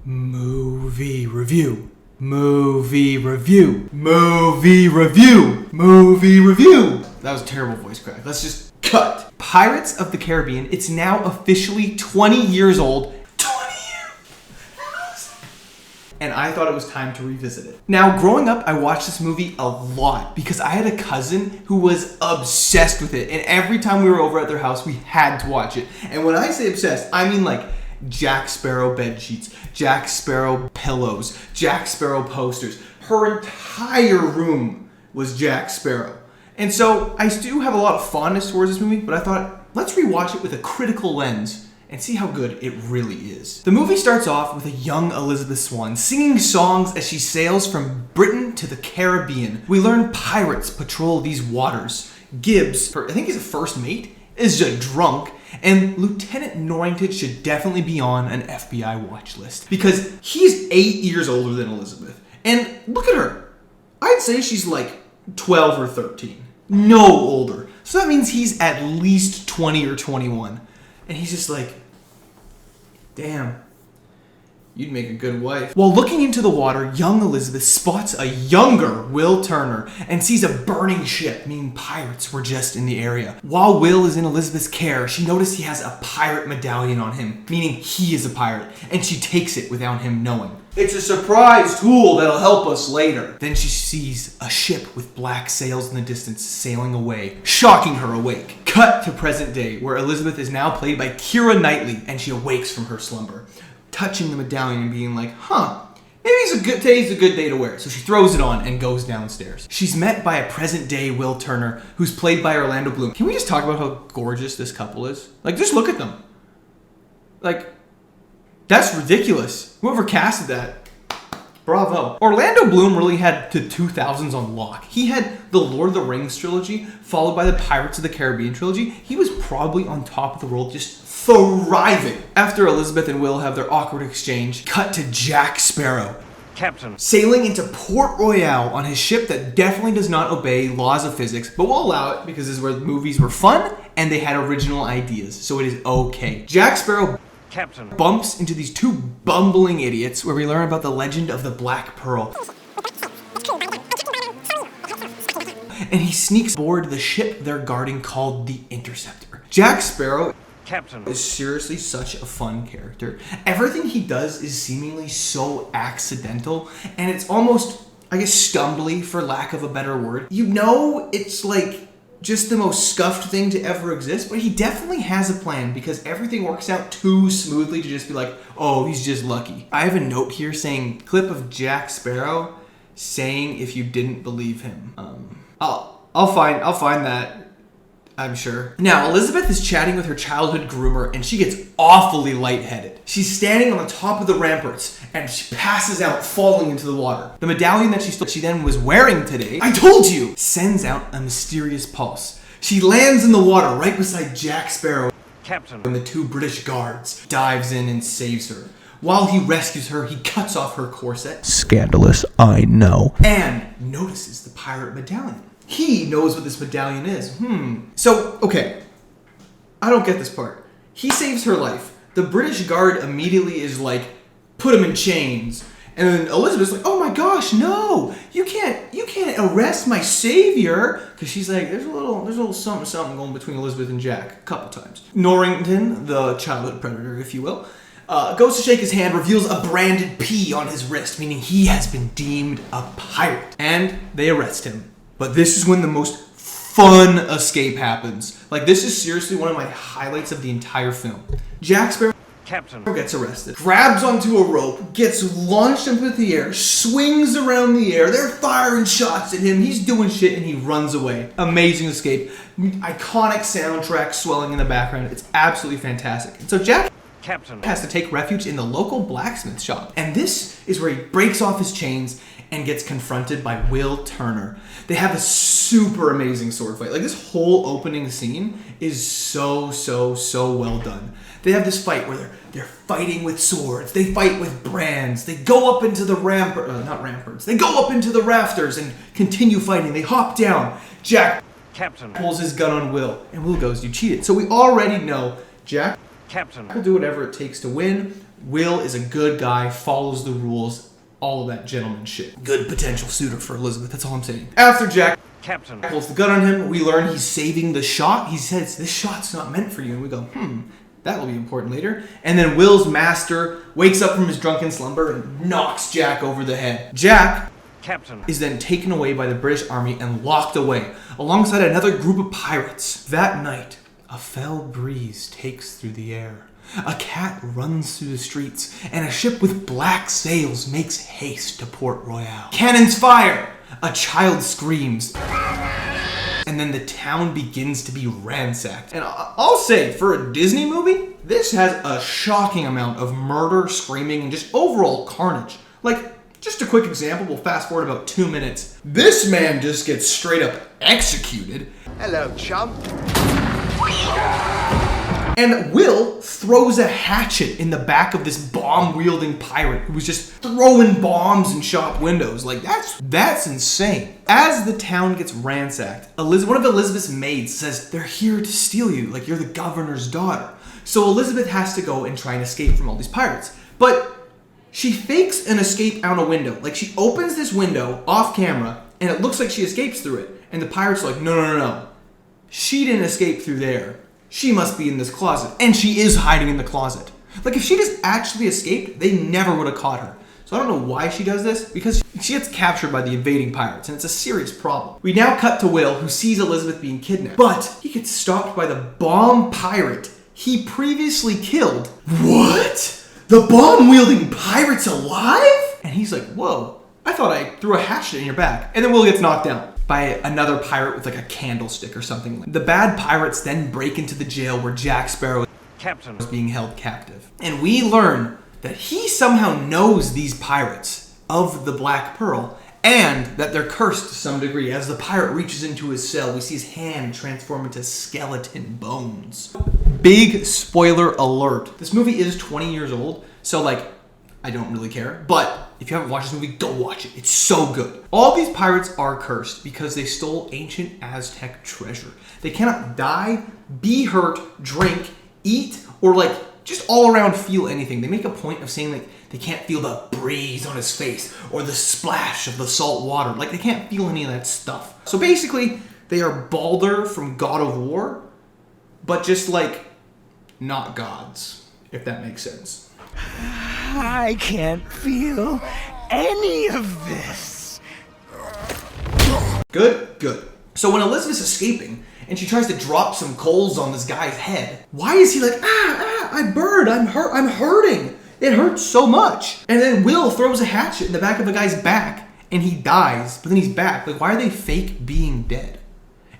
Movie review. Movie review. Movie review. Movie review. That was a terrible voice crack. Let's just cut. Pirates of the Caribbean. It's now officially 20 years old. 20 years. And I thought it was time to revisit it. Now, growing up, I watched this movie a lot because I had a cousin who was obsessed with it. And every time we were over at their house, we had to watch it. And when I say obsessed, I mean like Jack Sparrow bed sheets, Jack Sparrow pillows, Jack Sparrow posters. Her entire room was Jack Sparrow. And so I do have a lot of fondness towards this movie, but I thought, let's rewatch it with a critical lens and see how good it really is. The movie starts off with a young Elizabeth Swann singing songs as she sails from Britain to the Caribbean. We learn pirates patrol these waters. Gibbs, I think he's a first mate, is just drunk, and Lieutenant Norrington should definitely be on an FBI watch list because he's 8 years older than Elizabeth. And look at her. I'd say she's like 12 or 13. No older. So that means he's at least 20 or 21. And he's just like, damn, you'd make a good wife. While looking into the water, young Elizabeth spots a younger Will Turner and sees a burning ship, meaning pirates were just in the area. While Will is in Elizabeth's care, she notices he has a pirate medallion on him, meaning he is a pirate, and she takes it without him knowing. It's a surprise tool that'll help us later. Then she sees a ship with black sails in the distance sailing away, shocking her awake. Cut to present day, where Elizabeth is now played by Keira Knightley, and she awakes from her slumber, touching the medallion and being like, maybe today's a good day to wear it. So she throws it on and goes downstairs. She's met by a present day Will Turner, who's played by Orlando Bloom. Can we just talk about how gorgeous this couple is? Like, just look at them. Like, that's ridiculous. Whoever casted that, bravo. Orlando Bloom really had the 2000s on lock. He had the Lord of the Rings trilogy, followed by the Pirates of the Caribbean trilogy. He was probably on top of the world, just thriving. After Elizabeth and Will have their awkward exchange, cut to Jack Sparrow, Captain, sailing into Port Royale on his ship that definitely does not obey laws of physics, but we'll allow it because this is where the movies were fun and they had original ideas, so it is okay. Jack Sparrow, Captain, bumps into these two bumbling idiots where we learn about the legend of the Black Pearl. And he sneaks aboard the ship they're guarding called the Interceptor. Jack Sparrow, Captain, is seriously such a fun character. Everything he does is seemingly so accidental, and it's almost, I guess, stumbly for lack of a better word. You know, it's like just the most scuffed thing to ever exist, but he definitely has a plan because everything works out too smoothly to just be like, oh, he's just lucky. I have a note here saying, clip of Jack Sparrow saying if you didn't believe him. I'll find that, I'm sure. Now, Elizabeth is chatting with her childhood groomer and she gets awfully lightheaded. She's standing on the top of the ramparts and she passes out, falling into the water. The medallion that she then was wearing today, I told you, sends out a mysterious pulse. She lands in the water right beside Jack Sparrow, Captain, and the two British guards dives in and saves her. While he rescues her, he cuts off her corset. Scandalous, I know. And notices the pirate medallion. He knows what this medallion is. So, okay. I don't get this part. He saves her life. The British guard immediately is like, put him in chains. And then Elizabeth's like, oh my gosh, no. You can't arrest my savior. Because she's like, there's a little something going between Elizabeth and Jack a couple times. Norrington, the childhood predator, if you will, goes to shake his hand, reveals a branded P on his wrist, meaning he has been deemed a pirate. And they arrest him. But this is when the most fun escape happens. Like, this is seriously one of my highlights of the entire film. Jack Sparrow, Captain, gets arrested, grabs onto a rope, gets launched into the air, swings around the air. They're firing shots at him. He's doing shit and he runs away. Amazing escape. Iconic soundtrack swelling in the background. It's absolutely fantastic. And so Jack, Captain, has to take refuge in the local blacksmith shop. And this is where he breaks off his chains and gets confronted by Will Turner. They have a super amazing sword fight. Like, this whole opening scene is so well done. They have this fight where they're fighting with swords. They fight with brands. They go up into the They go up into the rafters and continue fighting. They hop down. Jack, Captain, pulls his gun on Will, and Will goes, you cheated. So we already know Jack, Captain, will do whatever it takes to win. Will is a good guy, follows the rules, all of that gentleman shit. Good potential suitor for Elizabeth, that's all I'm saying. After Jack pulls the gun on him, we learn he's saving the shot. He says, this shot's not meant for you. And we go, that will be important later. And then Will's master wakes up from his drunken slumber and knocks Jack over the head. Jack is then taken away by the British Army and locked away, alongside another group of pirates. That night, a fell breeze takes through the air. A cat runs through the streets, and a ship with black sails makes haste to Port Royale. Cannons fire! A child screams. And then the town begins to be ransacked. And I'll say, for a Disney movie, this has a shocking amount of murder, screaming, and just overall carnage. Like, just a quick example, we'll fast forward about 2 minutes. This man just gets straight up executed. Hello, chump. And Will throws a hatchet in the back of this bomb-wielding pirate who was just throwing bombs in shop windows. Like, that's insane. As the town gets ransacked, one of Elizabeth's maids says, they're here to steal you, like you're the governor's daughter. So Elizabeth has to go and try and escape from all these pirates. But she fakes an escape out a window. Like, she opens this window off camera, and it looks like she escapes through it. And the pirates are like, no. She didn't escape through there. She must be in this closet. And she is hiding in the closet. Like, if she just actually escaped, they never would have caught her. So I don't know why she does this, because she gets captured by the invading pirates, and it's a serious problem. We now cut to Will, who sees Elizabeth being kidnapped, but he gets stopped by the bomb pirate he previously killed. What? The bomb-wielding pirate's alive? And he's like, whoa, I thought I threw a hatchet in your back. And then Will gets knocked down by another pirate with like a candlestick or something. The bad pirates then break into the jail where Jack Sparrow is being held captive. And we learn that he somehow knows these pirates of the Black Pearl, and that they're cursed to some degree. As the pirate reaches into his cell, we see his hand transform into skeleton bones. Big spoiler alert. This movie is 20 years old, so like, I don't really care. But if you haven't watched this movie, go watch it. It's so good. All these pirates are cursed because they stole ancient Aztec treasure. They cannot die, be hurt, drink, eat, or like just all around feel anything. They make a point of saying like they can't feel the breeze on his face or the splash of the salt water. Like they can't feel any of that stuff. So basically, they are Balder from God of War, but just like not gods, if that makes sense. I can't feel any of this. Good. So when Elizabeth's escaping and she tries to drop some coals on this guy's head, why is he like, I burned, I'm hurting. It hurts so much. And then Will throws a hatchet in the back of the guy's back and he dies, but then he's back. Like, why are they fake being dead?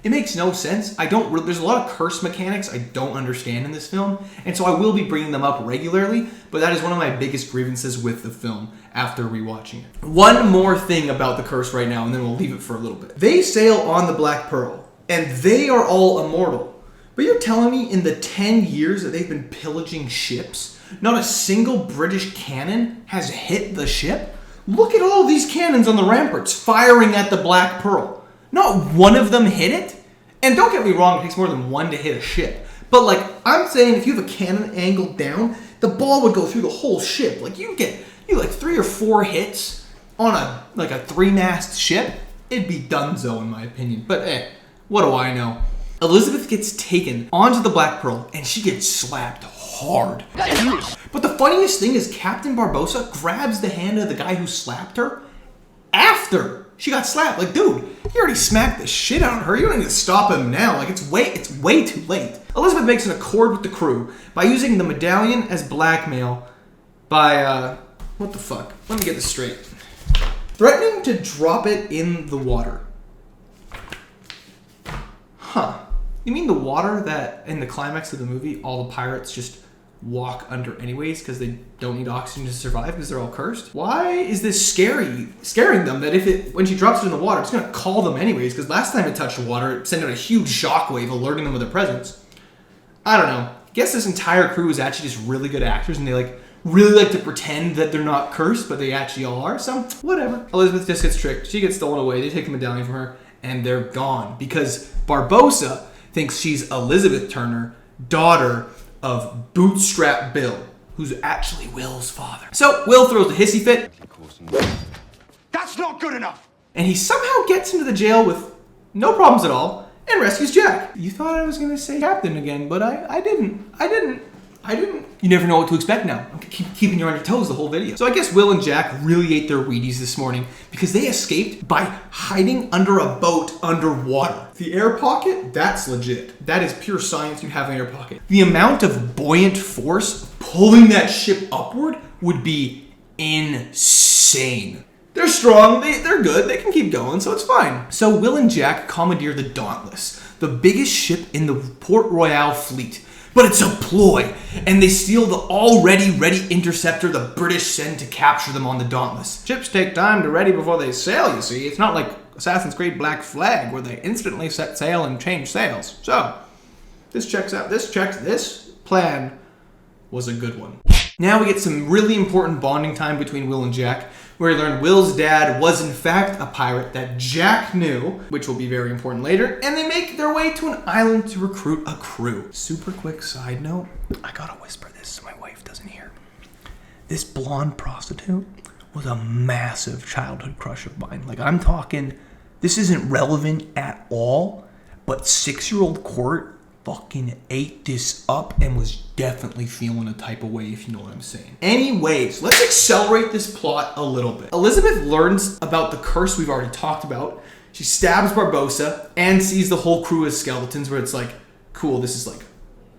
It makes no sense. There's a lot of curse mechanics I don't understand in this film, and so I will be bringing them up regularly, but that is one of my biggest grievances with the film after rewatching it. One more thing about the curse right now, and then we'll leave it for a little bit. They sail on the Black Pearl, and they are all immortal. But you're telling me in the 10 years that they've been pillaging ships, not a single British cannon has hit the ship? Look at all these cannons on the ramparts firing at the Black Pearl. Not one of them hit it. And don't get me wrong, it takes more than one to hit a ship. But like, I'm saying if you have a cannon angled down, the ball would go through the whole ship. Like you like 3 or 4 hits on a 3-mast ship, it'd be donezo in my opinion. But what do I know? Elizabeth gets taken onto the Black Pearl and she gets slapped hard. But the funniest thing is Captain Barbossa grabs the hand of the guy who slapped her after she got slapped. Like, dude, you already smacked the shit out of her. You don't need to stop him now. Like, it's way too late. Elizabeth makes an accord with the crew by using the medallion as blackmail by, what the fuck? Let me get this straight. Threatening to drop it in the water. Huh. You mean the water that, in the climax of the movie, all the pirates just walk under anyways because they don't need oxygen to survive because they're all cursed? Why is this scaring them that when she drops it in the water, it's gonna call them anyways? Because last time it touched the water, it sent out a huge shockwave alerting them of their presence. I don't know. I guess this entire crew is actually just really good actors and they really like to pretend that they're not cursed, but they actually all are, so whatever. Elizabeth just gets tricked. She gets stolen away. They take the medallion from her and they're gone because Barbossa thinks she's Elizabeth Turner, daughter of Bootstrap Bill, who's actually Will's father. So Will throws a hissy fit. That's not good enough! And he somehow gets into the jail with no problems at all and rescues Jack. You thought I was gonna say Captain again, but I didn't. You never know what to expect now. I'm keeping you on your toes the whole video. So I guess Will and Jack really ate their Wheaties this morning because they escaped by hiding under a boat underwater. The air pocket, that's legit. That is pure science, you have an air pocket. The amount of buoyant force pulling that ship upward would be insane. They're strong, they're good, they can keep going, so it's fine. So Will and Jack commandeer the Dauntless, the biggest ship in the Port Royale fleet. But it's a ploy, and they steal the already ready interceptor the British send to capture them on the Dauntless. Ships take time to ready before they sail, you see. It's not like Assassin's Creed Black Flag, where they instantly set sail and change sails. So, this checks out. This plan was a good one. Now we get some really important bonding time between Will and Jack, where we learn Will's dad was in fact a pirate that Jack knew, which will be very important later, and they make their way to an island to recruit a crew. Super quick side note, I gotta whisper this so my wife doesn't hear. This blonde prostitute was a massive childhood crush of mine. Like, I'm talking, this isn't relevant at all, but 6-year-old Court fucking ate this up and was definitely feeling a type of way, if you know what I'm saying. Anyways, let's accelerate this plot a little bit. Elizabeth learns about the curse we've already talked about. She stabs Barbossa and sees the whole crew as skeletons, where it's like, cool, this is like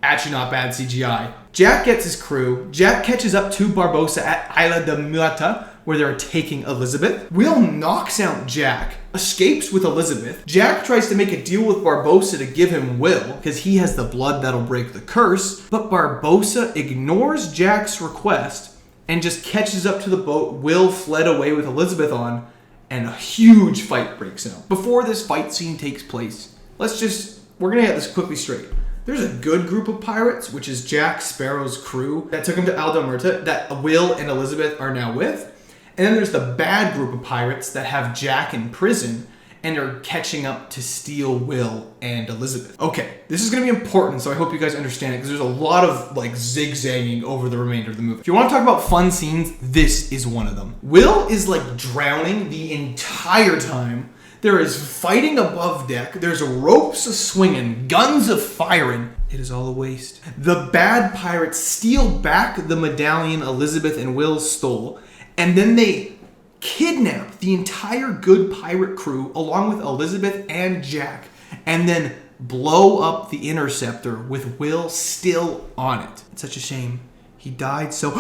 actually not bad CGI. Jack gets his crew. Jack catches up to Barbossa at Isla de Muerta, where they're taking Elizabeth. Will knocks out Jack, escapes with Elizabeth. Jack tries to make a deal with Barbossa to give him Will, because he has the blood that'll break the curse, but Barbossa ignores Jack's request and just catches up to the boat Will fled away with Elizabeth on, and a huge fight breaks out. Before this fight scene takes place, we're gonna get this quickly straight. There's a good group of pirates, which is Jack Sparrow's crew, that took him to Isla de Muerta, that Will and Elizabeth are now with. And then there's the bad group of pirates that have Jack in prison and are catching up to steal Will and Elizabeth. Okay, this is gonna be important, so I hope you guys understand it, because there's a lot of like zigzagging over the remainder of the movie. If you want to talk about fun scenes, this is one of them. Will is like drowning the entire time. There is fighting above deck. There's ropes a-swinging, guns a-firing. It is all a waste. The bad pirates steal back the medallion Elizabeth and Will stole, and then they kidnap the entire good pirate crew along with Elizabeth and Jack, and then blow up the interceptor with Will still on it. It's such a shame. He died so...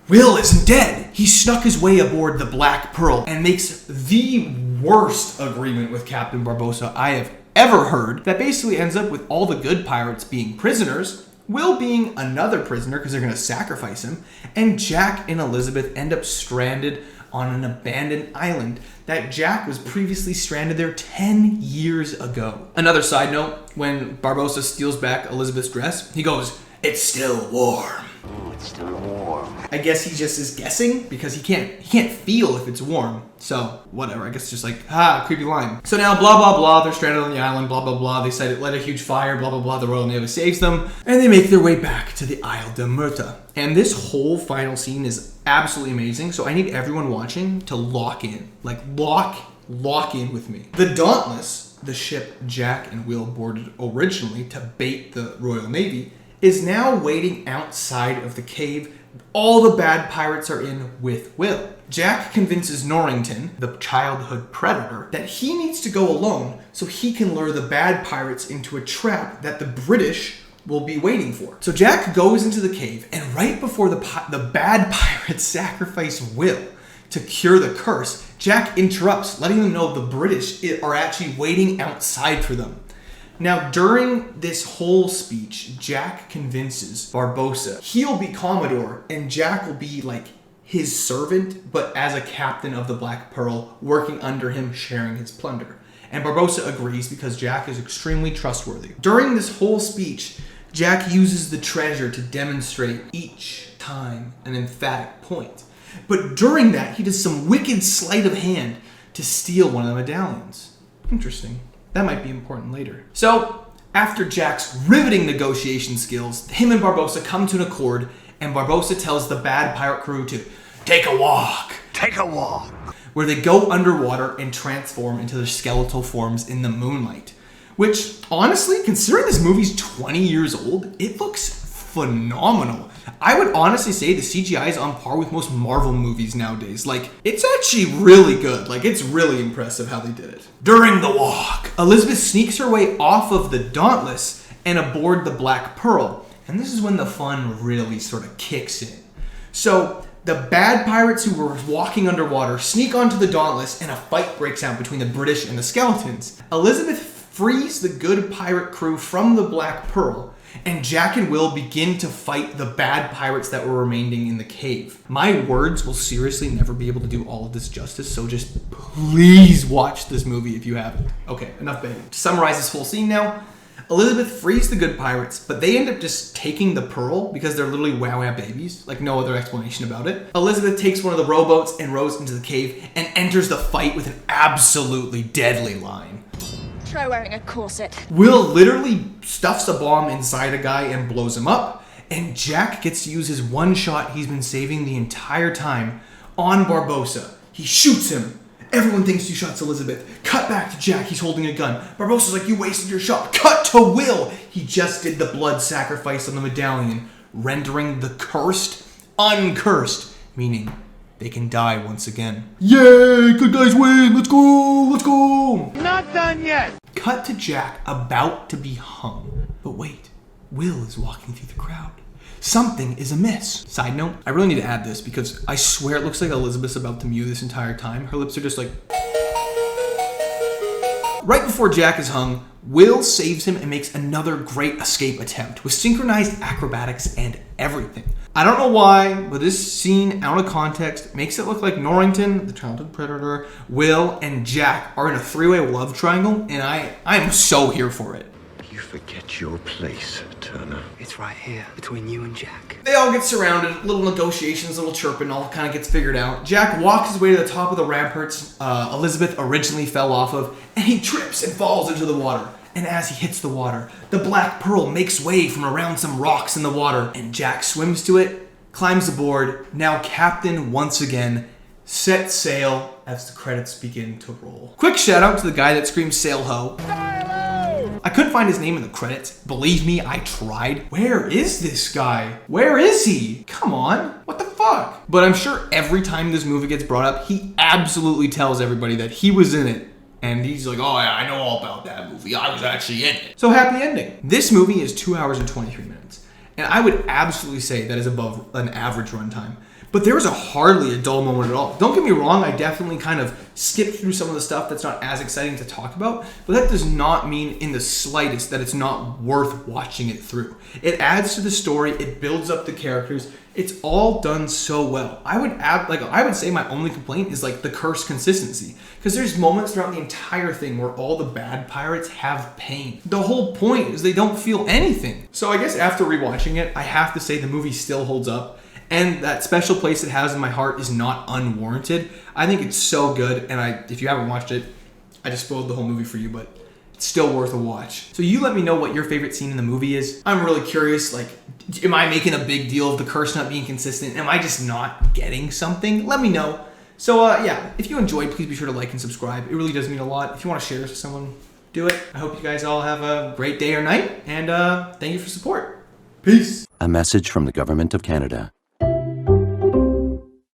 Will isn't dead! He snuck his way aboard the Black Pearl and makes the worst agreement with Captain Barbossa I have ever heard, that basically ends up with all the good pirates being prisoners, Will being another prisoner because they're going to sacrifice him, and Jack and Elizabeth end up stranded on an abandoned island that Jack was previously stranded there 10 years ago. Another side note, when Barbossa steals back Elizabeth's dress, he goes, "It's still warm." Ooh, it's still warm. I guess he just is guessing because he can't feel if it's warm. So whatever, I guess just like, creepy line. So now blah blah blah, they're stranded on the island, blah blah blah, they said it lit a huge fire, blah blah blah, the Royal Navy saves them, and they make their way back to the Isle de Muerta. And this whole final scene is absolutely amazing, so I need everyone watching to lock in. Like lock in with me. The Dauntless, the ship Jack and Will boarded originally to bait the Royal Navy, is now waiting outside of the cave all the bad pirates are in with Will. Jack convinces Norrington, the childhood predator, that he needs to go alone so he can lure the bad pirates into a trap that the British will be waiting for. So Jack goes into the cave, and right before the bad pirates sacrifice Will to cure the curse, Jack interrupts, letting them know the British are actually waiting outside for them. Now, during this whole speech, Jack convinces Barbossa he'll be Commodore and Jack will be like his servant, but as a captain of the Black Pearl, working under him, sharing his plunder. And Barbossa agrees because Jack is extremely trustworthy. During this whole speech, Jack uses the treasure to demonstrate each time an emphatic point. But during that, he does some wicked sleight of hand to steal one of the medallions. Interesting. That might be important later. So, after Jack's riveting negotiation skills, him and Barbossa come to an accord, and Barbossa tells the bad pirate crew to take a walk. Take a walk. Where they go underwater and transform into their skeletal forms in the moonlight. Which, honestly, considering this movie's 20 years old, it looks phenomenal. I would honestly say the CGI is on par with most Marvel movies nowadays. Like, it's actually really good. Like, it's really impressive how they did it. During the walk, Elizabeth sneaks her way off of the Dauntless and aboard the Black Pearl. And this is when the fun really sort of kicks in. So, the bad pirates who were walking underwater sneak onto the Dauntless and a fight breaks out between the British and the skeletons. Elizabeth frees the good pirate crew from the Black Pearl, and Jack and Will begin to fight the bad pirates that were remaining in the cave. My words will seriously never be able to do all of this justice, so just please watch this movie if you haven't. Okay, enough begging. To summarize this whole scene now, Elizabeth frees the good pirates, but they end up just taking the pearl because they're literally wow babies, like no other explanation about it. Elizabeth takes one of the rowboats and rows into the cave and enters the fight with an absolutely deadly line. Try wearing a corset. Will literally stuffs a bomb inside a guy and blows him up, and Jack gets to use his one shot he's been saving the entire time on Barbossa. He shoots him. Everyone thinks he shots Elizabeth. Cut back to Jack, he's holding a gun. Barbossa's like, you wasted your shot. Cut to Will. He just did the blood sacrifice on the medallion, rendering the cursed uncursed, meaning they can die once again. Yay, good guys win, let's go, let's go. Not done yet. Cut to Jack about to be hung. But wait, Will is walking through the crowd. Something is amiss. Side note, I really need to add this because I swear it looks like Elizabeth's about to mew this entire time. Her lips are just like... Right before Jack is hung, Will saves him and makes another great escape attempt with synchronized acrobatics and everything. I don't know why, but this scene out of context makes it look like Norrington, the talented predator, Will, and Jack are in a three-way love triangle, and I am so here for it. You forget your place, Turner. It's right here, between you and Jack. They all get surrounded, little negotiations, little chirping, all kind of gets figured out. Jack walks his way to the top of the ramparts Elizabeth originally fell off of, and he trips and falls into the water. And as he hits the water, the Black Pearl makes way from around some rocks in the water, and Jack swims to it, climbs aboard, now captain once again, set sail as the credits begin to roll. Quick shout out to the guy that screams sail ho. I couldn't find his name in the credits. Believe me, I tried. Where is this guy? Where is he? Come on, what the fuck? But I'm sure every time this movie gets brought up, he absolutely tells everybody that he was in it. And he's like, oh yeah, I know all about that movie. I was actually in it. So happy ending. This movie is 2 hours and 23 minutes. And I would absolutely say that is above an average runtime. But there was hardly a dull moment at all. Don't get me wrong, I definitely kind of skipped through some of the stuff that's not as exciting to talk about, but that does not mean in the slightest that it's not worth watching it through. It adds to the story, it builds up the characters, it's all done so well. I would say my only complaint is like the cursed consistency, because there's moments throughout the entire thing where all the bad pirates have pain. The whole point is they don't feel anything. So I guess after rewatching it, I have to say the movie still holds up. And that special place it has in my heart is not unwarranted. I think it's so good, and if you haven't watched it, I just spoiled the whole movie for you, but it's still worth a watch. So you let me know what your favorite scene in the movie is. I'm really curious, like, am I making a big deal of the curse not being consistent? Am I just not getting something? Let me know. So yeah, if you enjoyed, please be sure to like and subscribe. It really does mean a lot. If you want to share this with someone, do it. I hope you guys all have a great day or night, and thank you for support. Peace. A message from the Government of Canada.